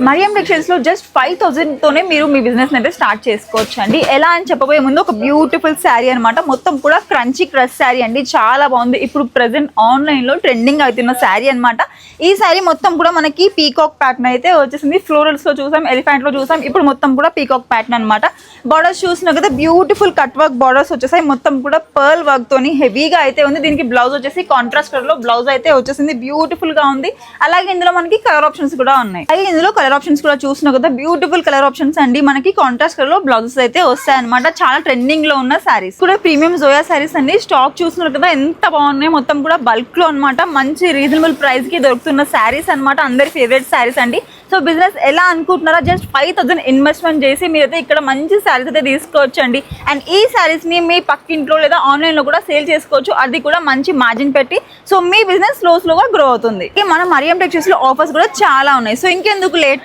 Mariam textiles లో just 5000 తోనే మీరు మీ బిజినెస్ అయితే స్టార్ట్ చేసుకోవచ్చు అండి. ఎలా అని చెప్పబోయే ముందు ఒక బ్యూటిఫుల్ శారీ అనమాట, మొత్తం కూడా క్రంచీ క్రష్ శారీ అండి, చాలా బాగుంది. ఇప్పుడు ప్రెసెంట్ ఆన్లైన్ లో ట్రెండింగ్ అవుతున్న శారీ అనమాట. ఈ శారీ మొత్తం కూడా మనకి పీకాక్ ప్యాటర్న్ అయితే వచ్చేసింది. ఫ్లోరల్స్ లో చూసాం, ఎలిఫెంట్ లో చూసాం, ఇప్పుడు మొత్తం కూడా పీకాక్ ప్యాటర్న్ అనమాట. బార్డర్స్ చూసినా కదా బ్యూటిఫుల్ కట్ వర్క్ బార్డర్స్ వచ్చేసాయి, మొత్తం కూడా పర్ల్ వర్క్ తోని హెవీగా అయితే ఉంది. దీనికి బ్లౌజ్ వచ్చేసి కాంట్రాస్ట్ కలర్ లో బ్లౌజ్ అయితే వచ్చేసింది, బ్యూటిఫుల్ గా ఉంది. అలాగే ఇందులో మనకి కలర్ ఆప్షన్స్ కూడా ఉన్నాయి. అలాగే ఇందులో కలర్ ఆప్షన్స్ కూడా చూసినా కదా బ్యూటిఫుల్ కలర్ ఆప్షన్స్ అండి. మనకి కాంట్రాస్ట్ కలర్ లో బ్లౌజెస్ అయితే వస్తాయి అనమాట. చాలా ట్రెండింగ్ లో ఉన్న సారీస్ కూడా ప్రీమియం జోయా సారీస్ అండి. స్టాక్ చూస్తున్నారు కదా ఎంత బాగున్నాయి, మొత్తం కూడా బల్క్ లో అనమాట. మంచి రీజనబుల్ ప్రైస్ కి దొరుకుతున్న సారీస్ అనమాట, అందరి ఫేవరెట్ సారీస్ అండి. సో బిజినెస్ ఎలా అనుకుంటున్నారా, జస్ట్ 5000 ఇన్వెస్ట్మెంట్ చేసి మీరైతే ఇక్కడ మంచి సారీస్ అయితే తీసుకోవచ్చు అండి. అండ్ ఈ సారీస్ ని మీ పక్కింట్లో లేదా ఆన్లైన్ లో కూడా సేల్ చేసుకోవచ్చు, అది కూడా మంచి మార్జిన్ పెట్టి. సో మీ బిజినెస్ స్లోగా గ్రో అవుతుంది. మన మరియం టెక్స్టైల్స్ లో ఆఫర్స్ కూడా చాలా ఉన్నాయి. సో ఇంకెందుకు లేట్,